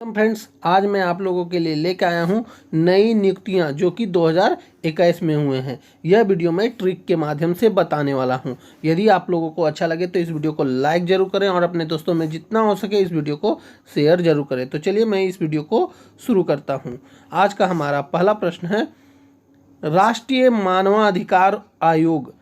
Friends, आज मैं आप लोगों के लिए लेकर आया हूं नई नियुक्तियां जो कि 2021 में हुए हैं। यह वीडियो मैं ट्रिक के माध्यम से बताने वाला हूं। यदि आप लोगों को अच्छा लगे तो इस वीडियो को लाइक जरूर करें और अपने दोस्तों में जितना हो सके इस वीडियो को शेयर जरूर करें। तो चलिए मैं इस वीडियो को शुरू करता हूँ। आज का हमारा पहला प्रश्न है, राष्ट्रीय मानवाधिकार आयोग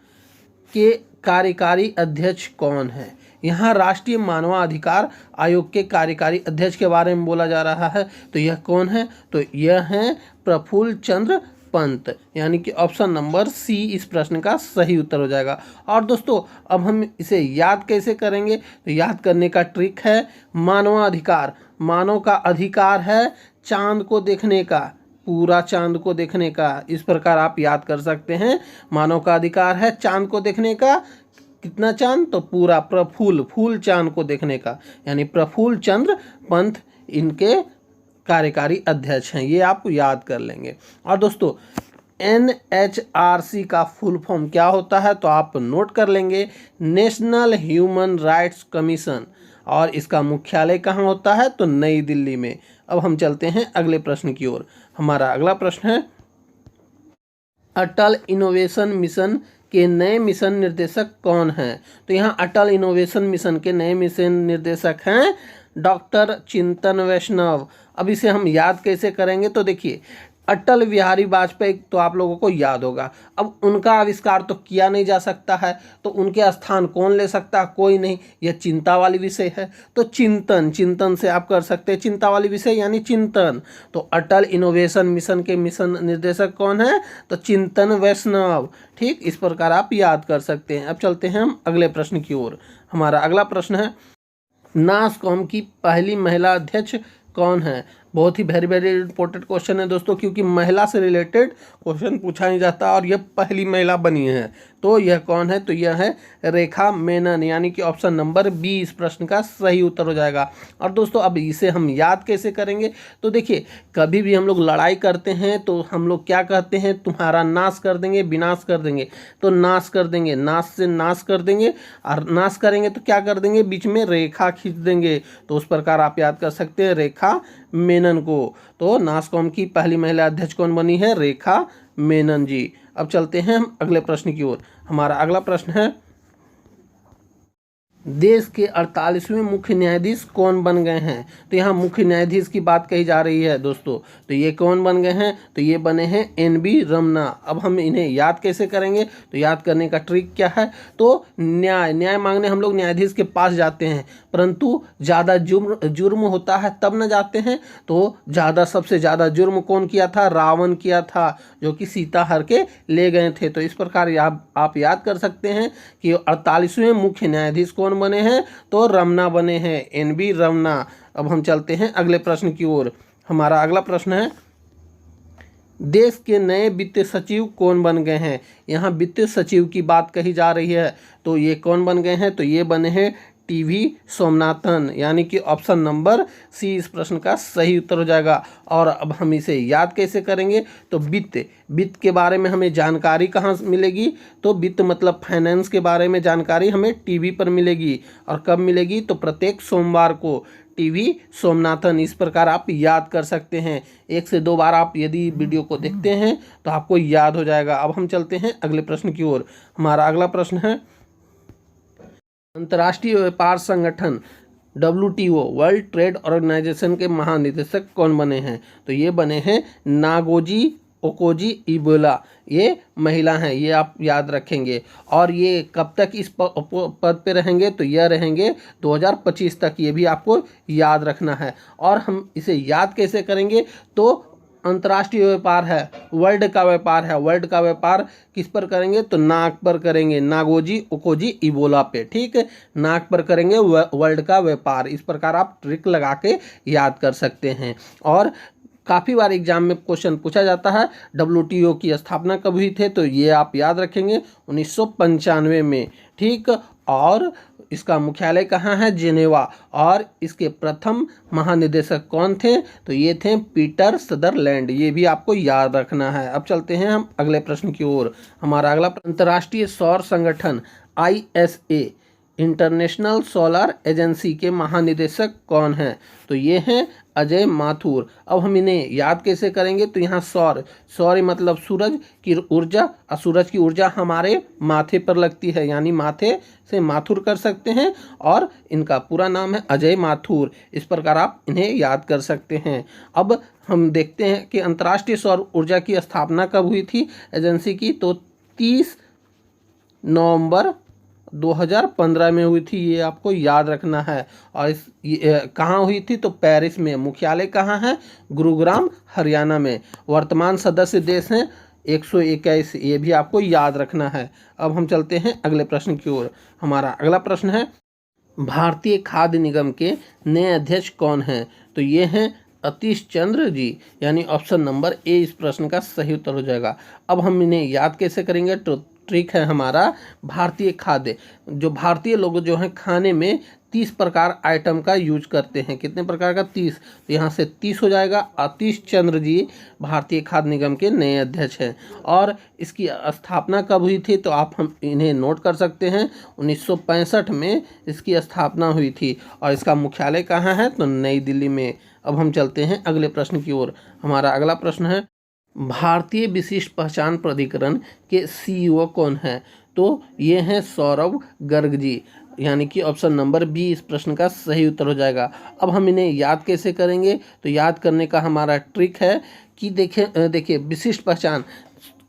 के कार्यकारी अध्यक्ष कौन है? यहाँ राष्ट्रीय मानवाधिकार आयोग के कार्यकारी अध्यक्ष के बारे में बोला जा रहा है। तो यह कौन है? तो यह है प्रफुल्ल चंद्र पंत, यानी कि ऑप्शन नंबर सी इस प्रश्न का सही उत्तर हो जाएगा। और दोस्तों, अब हम इसे याद कैसे करेंगे? तो याद करने का ट्रिक है, मानवाधिकार, मानव का अधिकार है चांद को देखने का, पूरा चांद को देखने का। इस प्रकार आप याद कर सकते हैं, मानव का अधिकार है चांद को देखने का। कितना चांद? तो पूरा, प्रफुल्ल, फूल चांद को देखने का, यानी प्रफुल्ल चंद्र पंत इनके कार्यकारी अध्यक्ष हैं। ये आप याद कर लेंगे। और दोस्तों, NHRC का फुल फॉर्म क्या होता है? तो आप नोट कर लेंगे, नेशनल ह्यूमन राइट्स कमीशन। और इसका मुख्यालय कहाँ होता है? तो नई दिल्ली में। अब हम चलते हैं अगले प्रश्न की ओर। हमारा अगला प्रश्न है, अटल इनोवेशन मिशन के नए मिशन निर्देशक कौन हैं? तो यहाँ अटल इनोवेशन मिशन के नए मिशन निर्देशक हैं डॉक्टर चिंतन वैष्णव। अब इसे हम याद कैसे करेंगे? तो देखिए, अटल बिहारी वाजपेयी तो आप लोगों को याद होगा। अब उनका आविष्कार तो किया नहीं जा सकता है, तो उनके स्थान कौन ले सकता है? कोई नहीं। यह चिंता वाली विषय है, तो चिंतन, चिंतन से आप कर सकते हैं चिंता वाली विषय यानी चिंतन। तो अटल इनोवेशन मिशन के मिशन निर्देशक कौन है? तो चिंतन वैष्णव। ठीक, इस प्रकार आप याद कर सकते हैं। अब चलते हैं हम अगले प्रश्न की ओर। हमारा अगला प्रश्न है, नासकॉम की पहली महिला अध्यक्ष कौन है? बहुत ही वेरी वेरी इंपॉर्टेंट क्वेश्चन है दोस्तों, क्योंकि महिला से रिलेटेड क्वेश्चन पूछा नहीं जाता और यह पहली महिला बनी है। तो यह कौन है? तो यह है रेखा मेनन, यानी कि ऑप्शन नंबर बी इस प्रश्न का सही उत्तर हो जाएगा। और दोस्तों, अब इसे हम याद कैसे करेंगे? तो देखिए, कभी भी हम लोग लड़ाई करते हैं तो हम लोग क्या कहते हैं? तुम्हारा नाश कर देंगे, विनाश कर देंगे। तो नाश कर देंगे, नाश से नाश कर देंगे, और नाश करेंगे तो क्या कर देंगे? बीच में रेखा खींच देंगे। तो उस प्रकार आप याद कर सकते हैं रेखा मेनन को। तो नासकॉम की पहली महिला अध्यक्ष कौन बनी है? रेखा मेनन जी। अब चलते हैं हम अगले प्रश्न की ओर। हमारा अगला प्रश्न है, देश के 48वें मुख्य न्यायाधीश कौन बन गए हैं? तो यहाँ मुख्य न्यायाधीश की बात कही जा रही है दोस्तों। तो ये कौन बन गए हैं? तो ये बने हैं NB रमन्ना। अब हम इन्हें याद कैसे करेंगे? तो याद करने का ट्रिक क्या है? तो न्याय मांगने हम लोग न्यायाधीश के पास जाते हैं, परंतु ज़्यादा जुर्म होता है तब न जाते हैं। तो सबसे ज़्यादा जुर्म कौन किया था? रावण किया था, जो कि सीता हर के ले गए थे। तो इस प्रकार आप याद कर सकते हैं कि 48वें मुख्य न्यायाधीश कौन बने हैं? तो रमन्ना बने हैं, NB रमन्ना। अब हम चलते हैं अगले प्रश्न की ओर। हमारा अगला प्रश्न है, देश के नए वित्त सचिव कौन बन गए हैं? यहाँ वित्त सचिव की बात कही जा रही है। तो ये कौन बन गए हैं? तो ये बने हैं TV सोमनाथन, यानी कि ऑप्शन नंबर सी इस प्रश्न का सही उत्तर हो जाएगा। और अब हम इसे याद कैसे करेंगे? तो वित्त के बारे में हमें जानकारी कहाँ मिलेगी? तो वित्त मतलब फाइनेंस के बारे में जानकारी हमें TV पर मिलेगी। और कब मिलेगी? तो प्रत्येक सोमवार को, TV सोमनाथन। इस प्रकार आप याद कर सकते हैं। 1 से 2 बार आप यदि वीडियो को देखते हैं तो आपको याद हो जाएगा। अब हम चलते हैं अगले प्रश्न की ओर। हमारा अगला प्रश्न है, अंतर्राष्ट्रीय व्यापार संगठन WTO, वर्ल्ड ट्रेड ऑर्गेनाइजेशन के महानिदेशक कौन बने हैं? तो ये बने हैं नागोजी ओकोजी-इवेला। ये महिला हैं, ये आप याद रखेंगे। और ये कब तक इस पद पे रहेंगे? तो यह रहेंगे 2025 तक। ये भी आपको याद रखना है। और हम इसे याद कैसे करेंगे? तो अंतर्राष्ट्रीय व्यापार है, वर्ल्ड का व्यापार है। वर्ल्ड का व्यापार किस पर करेंगे? तो नाक पर करेंगे, नागोजी ओकोजी-इवेला पे। ठीक है, नाक पर करेंगे वर्ल्ड का व्यापार। इस प्रकार आप ट्रिक लगा के याद कर सकते हैं। और काफ़ी बार एग्जाम में क्वेश्चन पूछा जाता है, WTO की स्थापना कब हुई थे? तो ये आप याद रखेंगे 1995 में। ठीक, और इसका मुख्यालय कहाँ है? जेनेवा। और इसके प्रथम महानिदेशक कौन थे? तो ये थे पीटर सदरलैंड। ये भी आपको याद रखना है। अब चलते हैं हम अगले प्रश्न की ओर। हमारा अगला, अंतर्राष्ट्रीय सौर संगठन ISA इंटरनेशनल सोलर एजेंसी के महानिदेशक कौन हैं? तो ये हैं अजय माथुर। अब हम इन्हें याद कैसे करेंगे? तो यहाँ सौर मतलब सूरज की ऊर्जा, और सूरज की ऊर्जा हमारे माथे पर लगती है, यानी माथे से माथुर कर सकते हैं, और इनका पूरा नाम है अजय माथुर। इस प्रकार आप इन्हें याद कर सकते हैं। अब हम देखते हैं कि अंतर्राष्ट्रीय सौर ऊर्जा की स्थापना कब हुई थी एजेंसी की? तो 30 नवंबर 2015 में हुई थी, ये आपको याद रखना है। और कहाँ हुई थी? तो पेरिस में। मुख्यालय कहाँ है? गुरुग्राम, हरियाणा में। वर्तमान सदस्य देश हैं 121, ये भी आपको याद रखना है। अब हम चलते हैं अगले प्रश्न की ओर। हमारा अगला प्रश्न है, भारतीय खाद्य निगम के नए अध्यक्ष कौन हैं? तो ये हैं अतीश चंद्र जी, यानी ऑप्शन नंबर ए इस प्रश्न का सही उत्तर हो जाएगा। अब हम इन्हें याद कैसे करेंगे? तो ट्रिक है हमारा भारतीय खाद्य। जो भारतीय लोग जो हैं खाने में 30 प्रकार आइटम का यूज करते हैं। कितने प्रकार का? 30। तो यहाँ से 30 हो जाएगा। अतीश चंद्र जी भारतीय खाद्य निगम के नए अध्यक्ष हैं। और इसकी स्थापना कब हुई थी? तो आप हम इन्हें नोट कर सकते हैं, 1965 में इसकी स्थापना हुई थी। और इसका मुख्यालय कहाँ है? तो नई दिल्ली में। अब हम चलते हैं अगले प्रश्न की ओर। हमारा अगला प्रश्न है, भारतीय विशिष्ट पहचान प्राधिकरण के सीईओ कौन हैं? तो ये हैं सौरभ गर्ग जी, यानी कि ऑप्शन नंबर बी इस प्रश्न का सही उत्तर हो जाएगा। अब हम इन्हें याद कैसे करेंगे? तो याद करने का हमारा ट्रिक है कि देखिए विशिष्ट पहचान,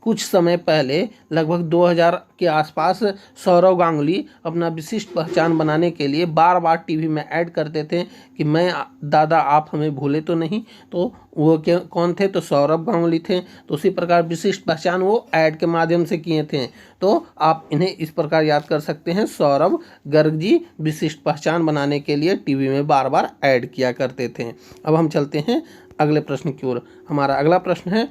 कुछ समय पहले लगभग 2000 के आसपास सौरव गांगुली अपना विशिष्ट पहचान बनाने के लिए बार बार टीवी में ऐड करते थे कि मैं दादा आप हमें भूले तो नहीं। तो वो कौन थे? तो सौरभ गांगुली थे। तो उसी प्रकार विशिष्ट पहचान वो ऐड के माध्यम से किए थे। तो आप इन्हें इस प्रकार याद कर सकते हैं, सौरभ गर्ग जी विशिष्ट पहचान बनाने के लिए टीवी में बार बार ऐड किया करते थे। अब हम चलते हैं अगले प्रश्न की ओर। हमारा अगला प्रश्न है,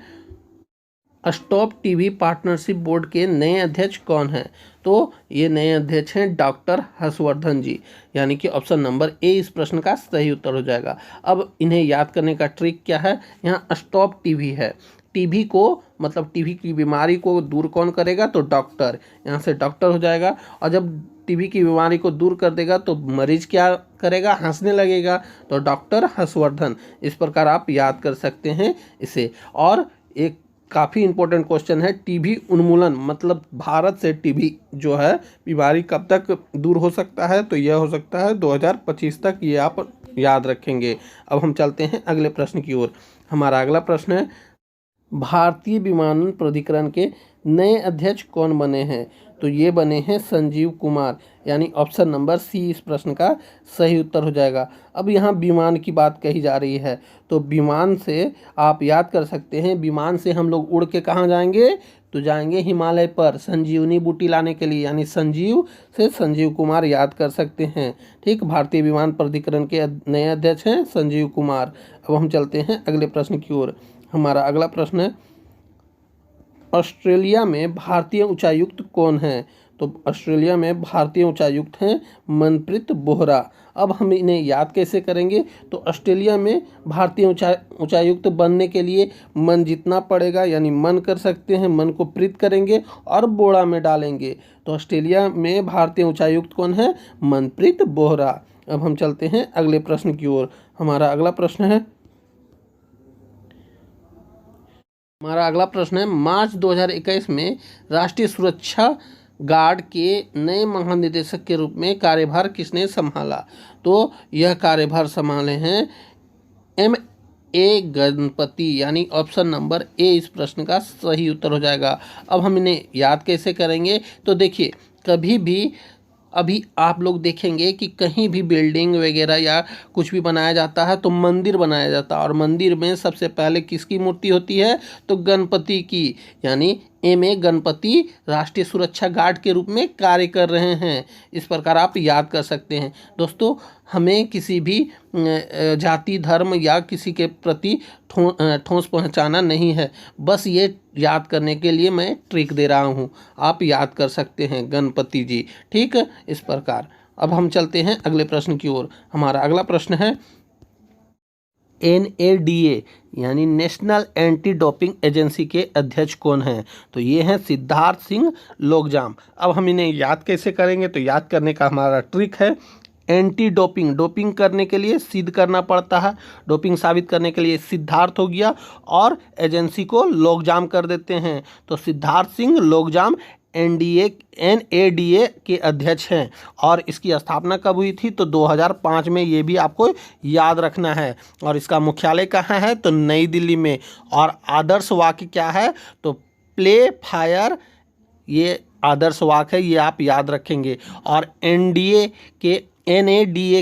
स्टॉप टीवी पार्टनरशिप बोर्ड के नए अध्यक्ष कौन हैं? तो ये नए अध्यक्ष हैं डॉक्टर हर्षवर्धन जी, यानी कि ऑप्शन नंबर ए इस प्रश्न का सही उत्तर हो जाएगा। अब इन्हें याद करने का ट्रिक क्या है? यहाँ स्टॉप टीवी है। टीबी को मतलब टीबी की बीमारी को दूर कौन करेगा? तो डॉक्टर, यहाँ से डॉक्टर हो जाएगा। और जब टीबी की बीमारी को दूर कर देगा तो मरीज क्या करेगा? हंसने लगेगा। तो डॉक्टर हर्षवर्धन, इस प्रकार आप याद कर सकते हैं इसे। और एक काफ़ी इंपॉर्टेंट क्वेश्चन है, टीबी उन्मूलन मतलब भारत से टीबी जो है बीमारी कब तक दूर हो सकता है? तो यह हो सकता है 2025 तक, ये आप याद रखेंगे। अब हम चलते हैं अगले प्रश्न की ओर। हमारा अगला प्रश्न है, भारतीय विमानन प्राधिकरण के नए अध्यक्ष कौन बने हैं? तो ये बने हैं संजीव कुमार, यानी ऑप्शन नंबर सी इस प्रश्न का सही उत्तर हो जाएगा। अब यहाँ विमान की बात कही जा रही है, तो विमान से आप याद कर सकते हैं, विमान से हम लोग उड़ के कहाँ जाएंगे? तो जाएंगे हिमालय पर संजीवनी बूटी लाने के लिए, यानी संजीव से संजीव कुमार याद कर सकते हैं। ठीक, भारतीय विमान प्राधिकरण के नए अध्यक्ष हैं संजीव कुमार। अब हम चलते हैं अगले प्रश्न की ओर। हमारा अगला प्रश्न है, ऑस्ट्रेलिया में भारतीय उच्चायुक्त कौन हैं? तो ऑस्ट्रेलिया में भारतीय उच्चायुक्त हैं मनप्रीत बोहरा। अब हम इन्हें याद कैसे करेंगे? तो ऑस्ट्रेलिया में भारतीय उच्चायुक्त बनने के लिए मन जीतना पड़ेगा, यानी मन कर सकते हैं, मन को प्रीत करेंगे और बोरा में डालेंगे। तो ऑस्ट्रेलिया में भारतीय उच्चायुक्त कौन है? मनप्रीत बोहरा। अब हम चलते हैं अगले प्रश्न की ओर। हमारा अगला प्रश्न है, मार्च 2021 में राष्ट्रीय सुरक्षा गार्ड के नए महानिदेशक के रूप में कार्यभार किसने संभाला? तो यह कार्यभार संभाले हैं M.A. गणपति, यानी ऑप्शन नंबर ए इस प्रश्न का सही उत्तर हो जाएगा। अब हम इन्हें याद कैसे करेंगे? तो देखिए, कभी भी अभी आप लोग देखेंगे कि कहीं भी बिल्डिंग वगैरह या कुछ भी बनाया जाता है तो मंदिर बनाया जाता है, और मंदिर में सबसे पहले किसकी मूर्ति होती है? तो गणपति की, यानी M.A. गणपति राष्ट्रीय सुरक्षा गार्ड के रूप में कार्य कर रहे हैं। इस प्रकार आप याद कर सकते हैं। दोस्तों, हमें किसी भी जाति धर्म या किसी के प्रति ठोस पहुंचाना नहीं है, बस ये याद करने के लिए मैं ट्रिक दे रहा हूं। आप याद कर सकते हैं गणपति जी। ठीक, इस प्रकार। अब हम चलते हैं अगले प्रश्न की ओर। हमारा अगला प्रश्न है, NADA यानी नेशनल एंटी डोपिंग एजेंसी के अध्यक्ष कौन हैं? तो ये हैं सिद्धार्थ सिंह लोकजाम। अब हम इन्हें याद कैसे करेंगे? तो याद करने का हमारा ट्रिक है एंटी डोपिंग। डोपिंग करने के लिए सिद्ध करना पड़ता है, डोपिंग साबित करने के लिए सिद्धार्थ हो गया और एजेंसी को लोकजाम कर देते हैं। तो सिद्धार्थ सिंह लोकजाम NADA के अध्यक्ष हैं। और इसकी स्थापना कब हुई थी? तो 2005 में, ये भी आपको याद रखना है। और इसका मुख्यालय कहाँ है? तो नई दिल्ली में। और आदर्श वाक्य क्या है? तो प्ले फायर, ये आदर्श वाक्य है, ये आप याद रखेंगे। और NADA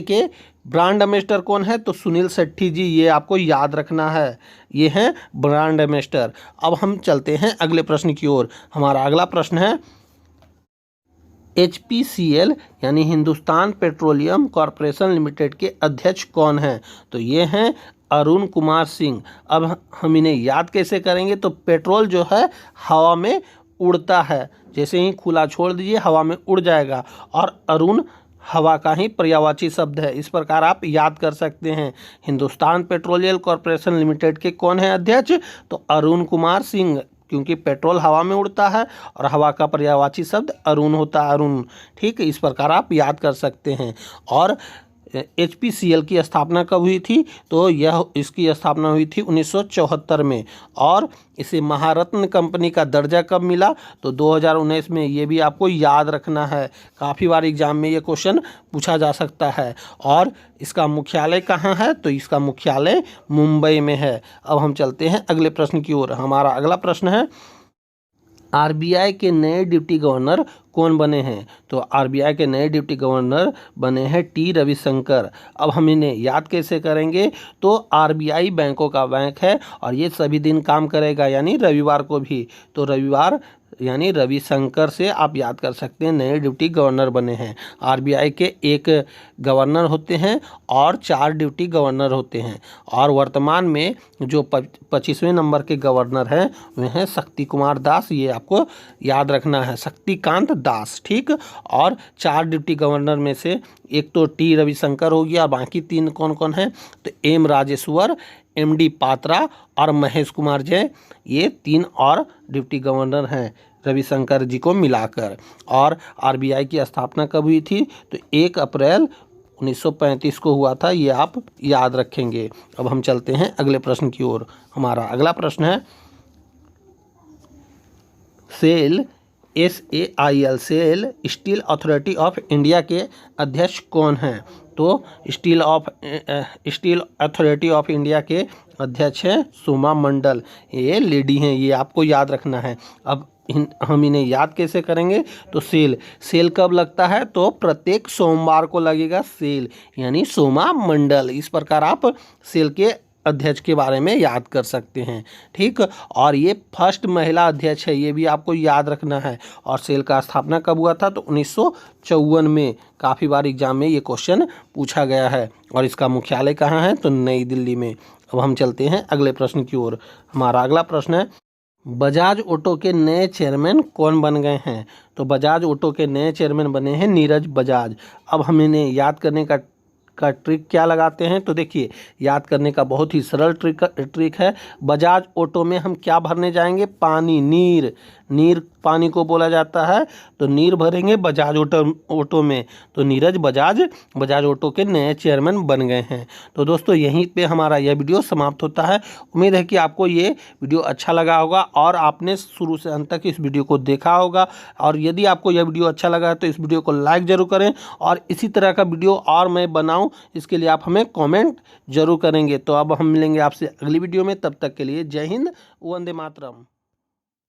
के ब्रांड एम्बेसडर कौन है? तो सुनील शेट्टी जी, ये आपको याद रखना है, ये हैं ब्रांड एम्बेसडर। अब हम चलते हैं अगले प्रश्न की ओर। हमारा अगला प्रश्न है HPCL यानी हिंदुस्तान पेट्रोलियम कॉरपोरेशन लिमिटेड के अध्यक्ष कौन हैं? तो ये हैं अरुण कुमार सिंह। अब हम इन्हें याद कैसे करेंगे? तो पेट्रोल जो है हवा में उड़ता है, जैसे ही खुला छोड़ दीजिए हवा में उड़ जाएगा। और अरुण हवा का ही पर्यायवाची शब्द है, इस प्रकार आप याद कर सकते हैं। हिंदुस्तान पेट्रोलियम कॉरपोरेशन लिमिटेड के कौन है अध्यक्ष? तो अरुण कुमार सिंह, क्योंकि पेट्रोल हवा में उड़ता है और हवा का पर्यायवाची शब्द अरुण होता है, अरुण। ठीक है, इस प्रकार आप याद कर सकते हैं। और HPCL की स्थापना कब हुई थी? तो इसकी स्थापना हुई थी 1974 में। और इसे महारत्न कंपनी का दर्जा कब मिला? तो 2019 में। ये भी आपको याद रखना है, काफ़ी बार एग्जाम में ये क्वेश्चन पूछा जा सकता है। और इसका मुख्यालय कहाँ है? तो इसका मुख्यालय मुंबई में है। अब हम चलते हैं अगले प्रश्न की ओर। हमारा अगला प्रश्न है RBI के नए डिप्टी गवर्नर कौन बने हैं? तो RBI के नए डिप्टी गवर्नर बने हैं T रविशंकर। अब हम इन्हें याद कैसे करेंगे? तो RBI बैंकों का बैंक है और ये सभी दिन काम करेगा, यानी रविवार को भी। तो रविवार यानी रविशंकर से आप याद कर सकते हैं, नए डिप्टी गवर्नर बने हैं। RBI के एक गवर्नर होते हैं और 4 डिप्टी गवर्नर होते हैं। और वर्तमान में जो 25वें नंबर के गवर्नर हैं वे हैं शक्ति कुमार दास, ये आपको याद रखना है, शक्तिकांत दास। ठीक। और 4 डिप्टी गवर्नर में से एक तो T रविशंकर हो गया, बाकी 3 कौन कौन हैं? तो M राजेश्वर, MD पात्रा और महेश कुमार जय, ये 3 और डिप्टी गवर्नर हैं रविशंकर जी को मिलाकर। और RBI की स्थापना कब हुई थी? तो 1 अप्रैल 1935 को हुआ था, ये आप याद रखेंगे। अब हम चलते हैं अगले प्रश्न की ओर। हमारा अगला प्रश्न है SAIL SAIL steel authority of India के अध्यक्ष कौन हैं? तो स्टील अथॉरिटी ऑफ इंडिया के अध्यक्ष हैं सोमा मंडल, ये लेडी हैं, ये आपको याद रखना है। अब हम इन्हें याद कैसे करेंगे? तो सेल कब लगता है? तो प्रत्येक सोमवार को लगेगा सेल, यानी सोमा मंडल। इस प्रकार आप सेल के अध्यक्ष के बारे में याद कर सकते हैं। ठीक। और ये फर्स्ट महिला अध्यक्ष है, ये भी आपको याद रखना है। और सेल का स्थापना कब हुआ था? तो 1954 में। काफ़ी बार एग्जाम में ये क्वेश्चन पूछा गया है। और इसका मुख्यालय कहाँ है? तो नई दिल्ली में। अब हम चलते हैं अगले प्रश्न की ओर। हमारा अगला प्रश्न है बजाज ऑटो के नए चेयरमैन कौन बन गए हैं? तो बजाज ऑटो के नए चेयरमैन बने हैं नीरज बजाज। अब हम इन्हें याद करने का ट्रिक क्या लगाते हैं? तो देखिए, याद करने का बहुत ही सरल ट्रिक है। बजाज ऑटो में हम क्या भरने जाएंगे? पानी, नीर पानी को बोला जाता है, तो नीर भरेंगे बजाज ऑटो में। तो नीरज बजाज ऑटो के नए चेयरमैन बन गए हैं। तो दोस्तों, यहीं पे हमारा यह वीडियो समाप्त होता है। उम्मीद है कि आपको ये वीडियो अच्छा लगा होगा और आपने शुरू से अंत तक इस वीडियो को देखा होगा। और यदि आपको यह वीडियो अच्छा लगा तो इस वीडियो को लाइक ज़रूर करें, और इसी तरह का वीडियो और मैं बनाऊँ इसके लिए आप हमें कॉमेंट ज़रूर करेंगे। तो अब हम मिलेंगे आपसे अगली वीडियो में, तब तक के लिए जय हिंद, वंदे मातरम।